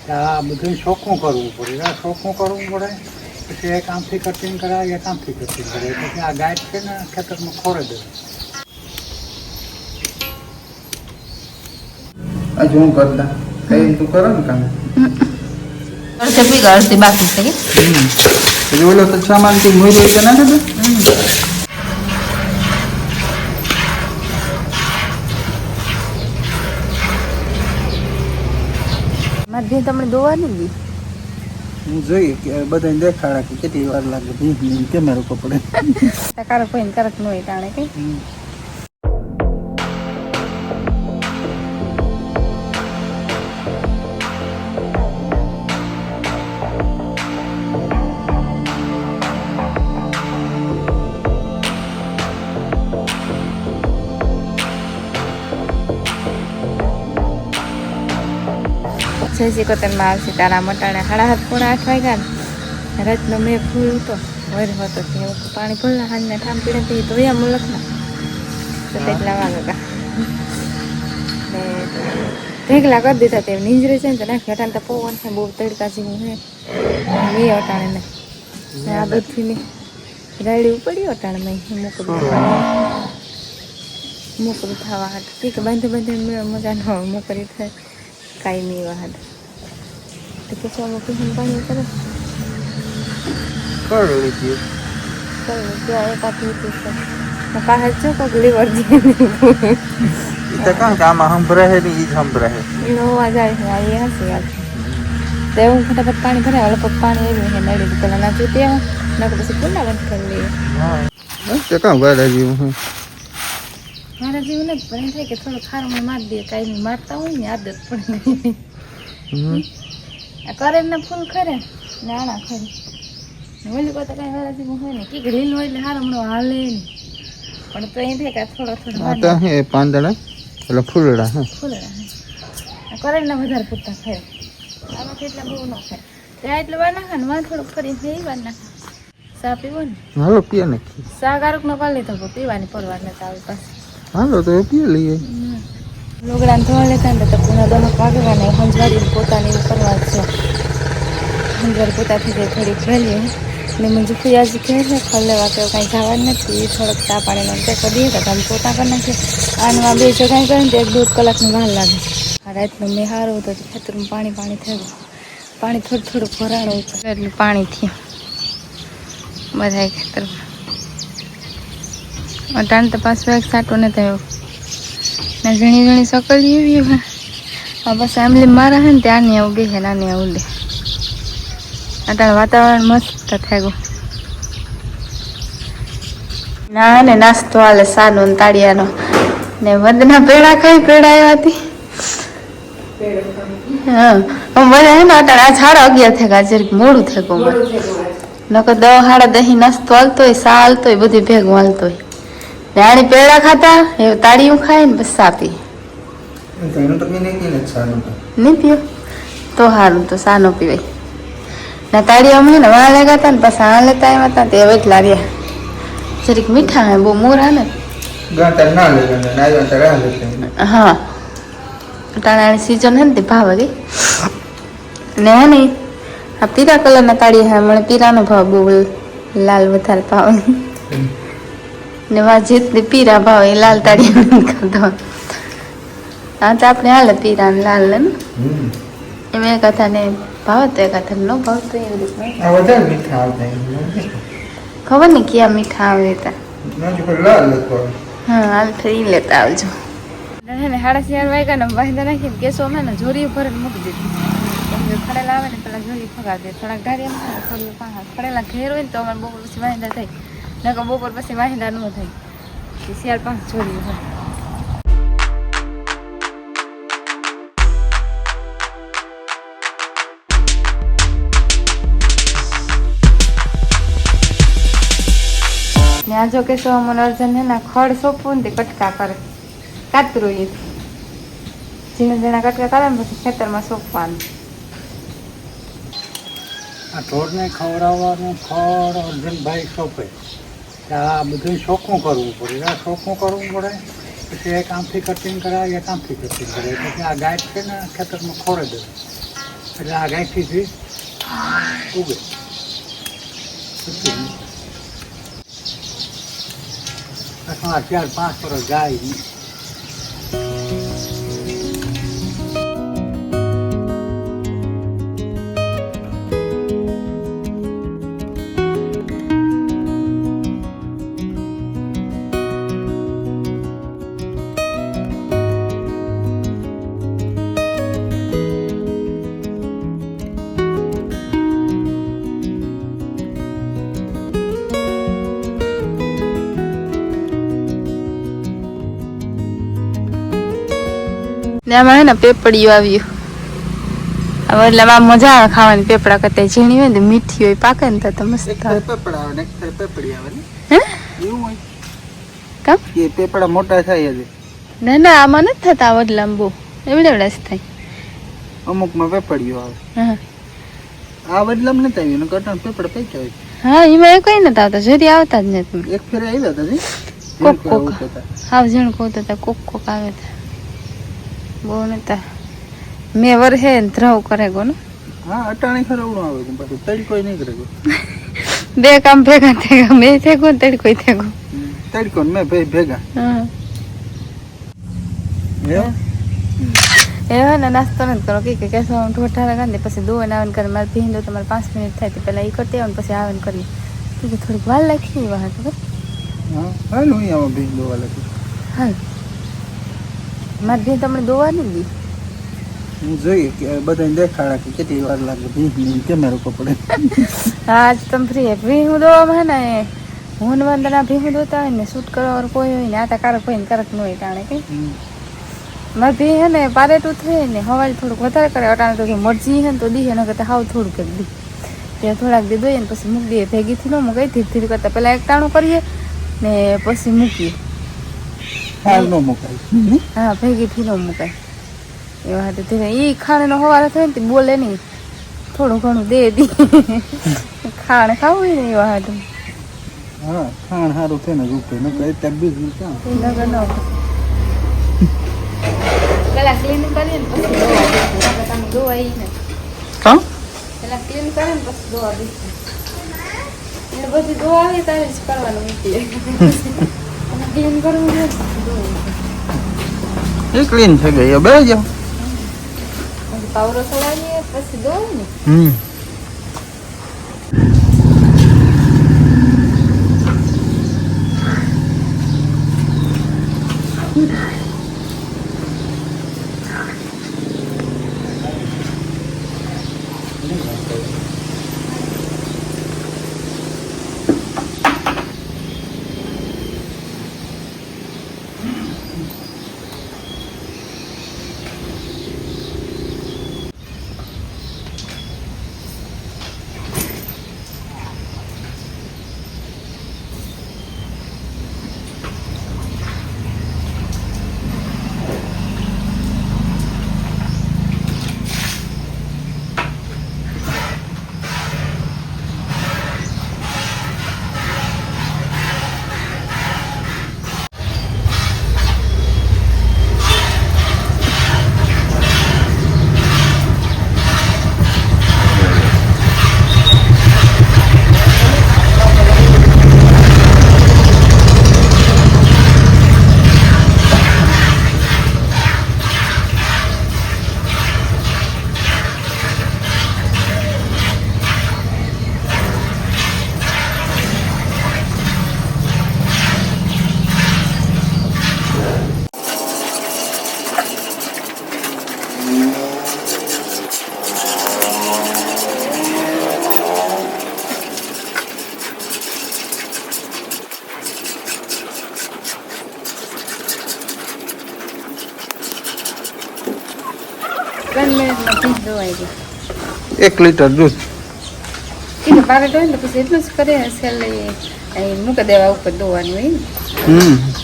આ બધું ચોખ્ખું કરવું પડે. આ ચોખ્ખું કરવું પડે પછી એક આમથી કટિંગ કરાય, એક આમથી કટિંગ કરાય. પછી આ ગાય છે ને ખેતરમાં ખોરે દે. હજુ હું કરતા કઈ તું કરો ને કામ અડધે પીગા અડધી બાકી છે કે એટલે ઓલો તો સામાનથી મોઈ રહી કે ના થતું. મારી તમને દોવાની ગઈ હું જોઈએ કે બધાને દેખાડા કે કેટલી વાર લાગે ભીખ કેમેરો પકડે કારક હોય ને કારક ન હોય તાણે કઈ સિકોતરમાં આવશે તારા મટાણે 7:30 વાગ્યા ને રાતનો મેં ફૂલ હતો વર હતો ત્યાં પાણી ભરલા હાલને ઠામ પીડે પી તો એમ લખના તો તેટલા વાગ્યા ને ઢેકલા કરી દીધા તે નીંજરે છે ને તો નાખી અટાણે તો પવન છે બહુ તડકા જેવું છે મેં અટાણે ને આ બધીની રાયડી ઉપડી અટાણે મેં મોકરું થવા હાટ ઠીક બાંધે બાંધે મજા ન મોકરી થાય કાંઈ નહીં વાહન તો પછી અમે પીને પાણી કરે પાસે જો કોક લીવર તો કાં કે આમાં સંભળાય ને ઈ જ સંભળાય નો અવાજ આવે છે આ એ હશે યાર તો હું ફટાફટ પાણી ભરાય ઓલો પાણી આવ્યું છે નડી પેલા ના જોતી આવું ના પછી કુંડા બંધ કરી લઈએ તે કાં વાળા જેવું હું મારા જેવું નથી પણ એમ થાય કે થોડું ખારમાં મારી દે કાંઈ નહીં મારતા હોય ને આદત પડે આ કરેલના ફૂલ ખરે ને આણા ખરે ઓલી કરતા કાંઈ મારા જેવું હોય ને કીક રીલ હોય એટલે હારો હમણાં હાલે નહીં પણ તો એમ થાય કે થોડો હે પાંદડા એટલે ફૂલડા હે ફૂલડા આ કરેલના વધારે પૂરતા ખરે આમાં કેટલા બહુ ન ખરે ત્યાં એટલે વાર નાખે ને વાં થોડુંક ફરી એ વાર નાખે ચા પીવો ને હાલો પીએ નાખી ચા ગારુકનો કરી લીધો પીવાની પરવાર નથી આવી પાસે હાલો તો પીએ લઈએ લોગડાને ધોવા લેતા ને તો પુના દોનો ભાગવા ને હંજવારી પોતાની કરવા છે હંજવારી પોતાથી જાય થોડીક ભરીએ ને મંજુ ફિયાજી કહે છે ખલ લેવા કે કાંઈ જવાનું નથી થોડોક ચા પાણીનો તે કરીએ તો તમે પોતા કરી નાખીએ આનમાં બે જગ્યાએ કરે ને તો 1-2 કલાકની વાર લાગે આ રાતનું મેં સારું હતું ખેતરમાં પાણી થયું પાણી થોડું ભરાણું હતું એટલું પાણી થયું બધા ખેતરમાં અટાણ તો પાછું એક સાટો ને થયો ને ઘણી સકલી એવી આ બસ આમલી મારા હે ને ત્યાંની આવું બે હે નાની આવું દે અટાણ વાતાવરણ મસ્ત થઈ ના ને નાસ્તો હાલે સાનો ને તાળિયાનો ને વંદના પેડા ખાઈ પેડા આવ્યા હતી હા બધા હે ને અટાણ આ 11:30 થયા જરીક મોડું થયું નકર 10-10 નાસ્તો હાલતો હોય સા હાલતો હોય બધું ભેગું હાલતો હોય રાણી પેડા ખાતા એ તાળીયું ખાય ને બસ આપી નહીં પીઓ તો સારું તો સા ન પીવાય ના તાળીઓ અમે ને વાં લેગા હતા ને પછી આ લેતા આવ્યા હતા તે હવે એટલા રહ્યા જરીક મીઠા હે બહુ મોરા ને હા ટાણાની સિઝન હે ને તે ભાવ ગઈ ને હે નહીં આ પીળા કલરના તાળી હે મને પીળાનો ભાવ બહુ લાલ વધારે ભાવ ને વા જેટલી પીરા ભાવ એ લાલ તાળી કરતો હા તો આપણે હાલે પીરા ને લાલ ને એમ એક હતા ને ભાવ તો એક હતા નો ભાવ તો એવી રીતના ખબર ને ક્યાં મીઠા આવે તા હા હાલ ફરી લેતા આવજો ને 4:30 વાગ્યા ને વાંધા નાખીને કેસો અમે ને જોરી ઉપર મૂકી દીધી ખડેલા આવે ને પેલા જોરી ફગાવી દે થોડાક ધારી થોડી ખડેલા ઘેર હોય ને તો અમારે બપોર પછી વાંધા થાય નકર બપોર પછી વાંધા ન થાય શિયાળ 5 જોરી હોય ને આ જો કેસો મને અર્જન હે ને ખડ સોંપવું ને તે કટકા કરે કાતરું એ ઝીણા કટકા કરે ને પછી ખેતરમાં સોંપવાનું આ ઢોરને ખવડાવવાનું ખડ અર્જુનભાઈ સોંપે આ બધું ચોખ્ખું કરવું પડે. આ ચોખ્ખું કરવું પડે પછી એક આમથી કટિંગ કરાય, એક આમથી કટિંગ કરાય. પછી આ ગાય છે ને ખેતરમાં ખોરે દે. એટલે આ ગાંઠીથી ઉગે. અથવા 4-5 વર્ષ જાય નહીં. આમાં હે ને પેપડિયું આવ્યું. હવે એટલે આમાં મજા આવે ખાવાની. પેપડા કરતા ઝીણી હોય ને મીઠી હોય, પાકે ને તો મસ્ત એક આવે. પેપડા આવે ને એક પેપડી આવે ને હે એવું હોય કામ કે પેપડા મોટા થાય છે. ના ના આમાં નથી થતા વડલામ બહુ એવડે જ થાય. અમુકમાં પેપડીઓ આવે. હા આ બદલામ નથી આવ્યું ને કટાણ પેપડા પૈકા હોય. હા એમાં એ કઈ નથી આવતા, જરી આવતા જ નથી. એક ફેરે આવ્યા હતા જી કોક કોક હાવ જણ કોતા હતા, કોક કોક આવે હતા, બહુ નતા. મેં વરહે ને ધ્રવ કરે ગો ને. હા અટાણી ખરવડું આવે છે પાછું તડકો નહીં કરે ગો. બે કામ ભેગા થયા, મેં થેગો ને તડકો થેગો. તડકો ને મેં ભેગા. હા એવું એવા ને નાસ્તો નથી કરો કે કેસવા ઠોઠારા ગાંધે પછી દોવાને આવે ને કરે. મારે ભીંડો તમારે 5 મિનિટ થાય તો પહેલાં એ કરતી આવે ને પછી આવે ને કરીએ. કે થોડીક વાર લાગી વાહ તો હા હાલ હું આમાં ભીંગ દોવા લાગી. હા મારે ભીં તમને દોવા નહીં દી. હું જોઈએ કે બધાને દેખાડા કે કેટલી વાર લાગે ભીંગ કેમેરો પકડે. હા આજ તમે ફ્રી હે. ભીહું દોવામાં હે ને હું ને વંદના ભીહું દોતા હોય ને શૂટ કરવા કોઈ હોય ને આ કારક હોય ને કારક ન હોય તાણે કઈ મારે ભી હે ને પારેટ ઉતરે ને હવાજ થોડુંક વધારે કરે. અટાણે તો મરજી હે ને તો દી એના કરતા હાવ થોડુંક કરી દી. ત્યાં થોડાક દી દઈએ ને પછી મૂકી દઈએ. ભેગીથી ન મૂકાય, ધીરે ધીરે કરતાં પહેલાં એક ટાણું કરીએ ને પછી મૂકીએ. હાલ ન મુકાય. હા ભેગીથી ન મુકાય. એવા હાટે ધીરે એ ખાણેનો હવારે થાય ને તે બોલે નહીં, થોડું ઘણું દે દી. ખાણ ખાવું હોય ને એવા હાટે. હા ખાણ સારું છે ને રૂપે ન કરે ત્યાં બીજું ક્યાં નગર ન પેલા ક્લીન કરીએ ને પછી દોવા તમે દોવા એ ને કાં પેલા ક્લીન કરે ને પછી દોવા દીધી એટલે બધી દોવા આવે તારે જ કરવાનું મૂકીએ. ક્લીન કરવું ને એ ક્લીન થઈ ગઈ બે જાવ. પછી પાવરો ચડાવીએ પછી દોવા ને. દોવાઈ ગઈ 1 લીટર દૂધ. કીધું પારેટ હોય ને પછી એટલું જ કરે. સેલ મૂકી દેવા ઉપર દોવાનું હોય ને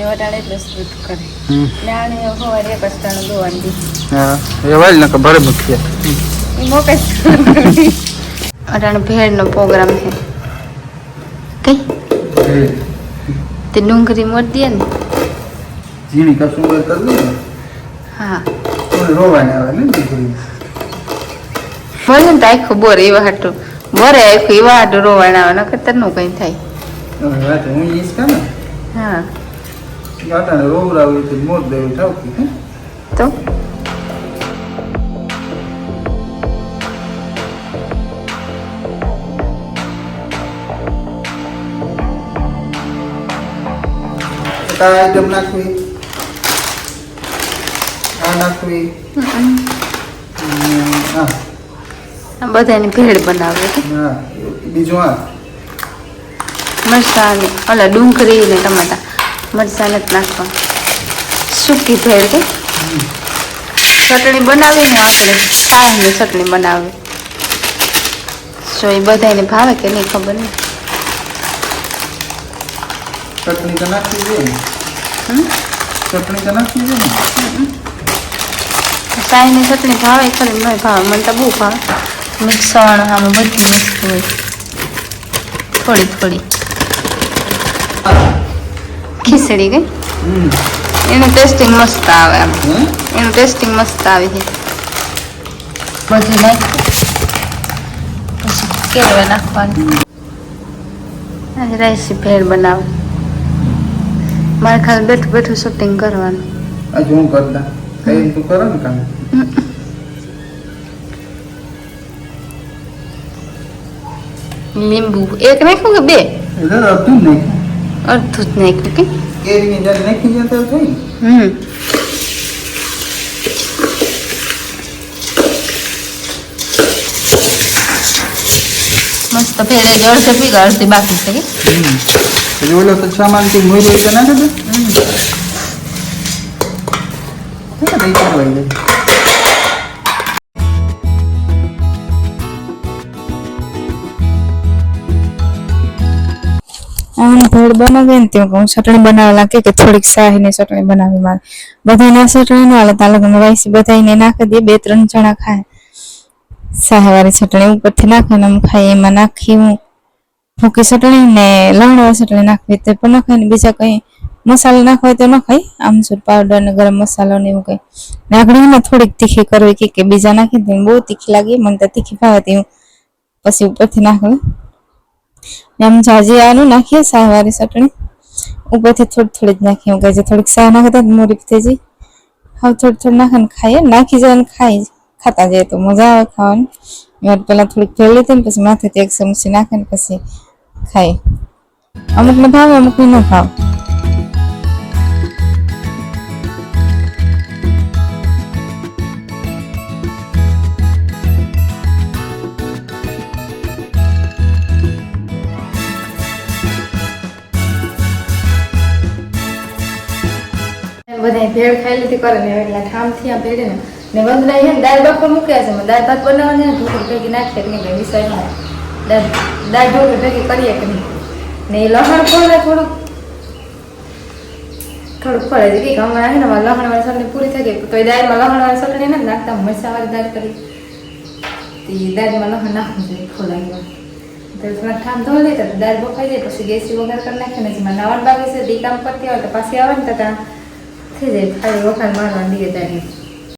એવા ટાણે એટલું જ દૂધ કરે. નાણે સવારે 1 જ ટાણું દોવાનું દીધું. હા એ વાલ ને ભરે મૂકીએ એ મોકે અટાણે ભેળનો પ્રોગ્રામ છે. કઈ તે ડુંગળી મોટ દે ને. ઝીણી કસુંબર કરી ને હા રોવાને આવે ને દીકરી. બોલે ને તો આખું બોર એવા હાટું બોરે આખું એવા હાટું રોવાણ આવે નકર તરનું કઈ થાય. હવે વાત હું ઈસ કા ને હા ગાટાને રોવરાવી તો મોર દેવી ઠાવકી હે તો આ આઈટમ નાખવી આ નાખવી હા આ બધાની ભેળ બનાવે છે. હા બીજું આ મરચાં ને ઓલા ડુંગળી ને ટમાટા મરચાં નથી નાખવા સૂકી ભેળ કે ચટણી બનાવીને આપણે છાશની ચટણી બનાવી સો એ બધાને ભાવે કે નહીં ખબર નહીં. ચટણી તો નાખવી જોઈએ ને ચટણી તો નાખવી જોઈએ ને સાઈની ચટણી ભાવે ખરી નહીં ભાવે મને તો બહુ ભાવે મિક્સણ આમાં બધી વસ્તુ હોય થોડી થોડી ખીચડી કે એનું ટેસ્ટિંગ મસ્ત આવે આમ એનું ટેસ્ટિંગ મસ્ત આવે છે બધું નાખ્યું પછી કેળવા નાખવાનું આજે રાઈસી ભેળ બનાવે મારે ખાલી બેઠું બેઠું શૂટિંગ કરવાનું. આજે હું કરતા કઈ તું કરો ને કામ લીંબુ એક નાખ્યું કે બે એટલે અડધું જ નાખ્યું અડધું જ નાખ્યું કે કેરીની જ્યારે નાખી જાય તો થઈ મસ્ત ભેળ જ અડધે પીગા અડધી બાકી છે કે એટલે ઓલો તો સામાન થી મોઈ લઈ નાખે તો દઈ કરવાઈ જાય. ભેળ બનાવે ને ત્યાં હું ચટણી બનાવવા લાગે કે થોડીક શાહીની ચટણી બનાવી મારે બધાને ચટણી નો હાલે તાલગમાં વાઈસી બધાને નાખી દે 2-3 જણા ખાય શાહીવાળી ચટણી ઉપરથી નાખે ને ખાઈ એમાં નાખી હું ભૂકી ચટણી ને લવણવાળી ચટણી નાખવી તે પણ નાખાય ને બીજા કઈ મસાલા નાખવા તો ન ખાય આમચૂર પાવડર ને ગરમ મસાલો ને એવું કઈ ને આગળ એમાં થોડીક તીખી કરવી કે બીજા નાખી દે બહુ તીખી લાગી મને તો તીખી ભાવે પછી ઉપરથી નાખવી આમ જાજી આનું નાખીએ શાહીવાળી ચટણી ઉપરથી થોડી જ નાખીએ કે જે થોડીક શાહ નાખે તો મોરી થઈ જાય હવે થોડી નાખીને ખાઈએ નાખી જાય ને ખાતા જાય તો મજા આવે ખાવાની. મેં પહેલાં થોડીક ભેળ લીધી ને પછી માથેથી 1 ચમચી નાખીને પછી ખાઈએ અમુકને ભાવે અમુકને ન ભાવે. બધા ભેળ ખાઈ લીધી કરે ને એટલે ઠામ થયા ભેળે ને વંદના છે ને દાળ બાફવા મૂક્યા છે દાળ ભાત બનાવવાની ને ઢોકળી ભેગી નાખીએ કે નહીં વિષય દાળ ઢોકળી ભેગી કરીએ કે નહીં ને એ લસણ પડે થોડુંક પડે છે કે હમણાં છે ને લસણવાળી ચટણી પૂરી થઈ ગઈ તો એ દાળમાં લસણવાળી ચટણી નથી નાખતા મરચાવાળી દાળ કરી એ દાળમાં લસણ નાખવું જોઈએ ખોલાવી તો થોડા ઠામ ધોઈ લે તો દાળ બફાઈ જાય પછી ગેસી વગર કરી નાખીને જેમાં નાવણ બાકી છે તે કામ કરતી હોય તો પાછી આવે ને તો ત્યાં થઈ જાય ખાલી વખાણ મારવા દીએ દાળ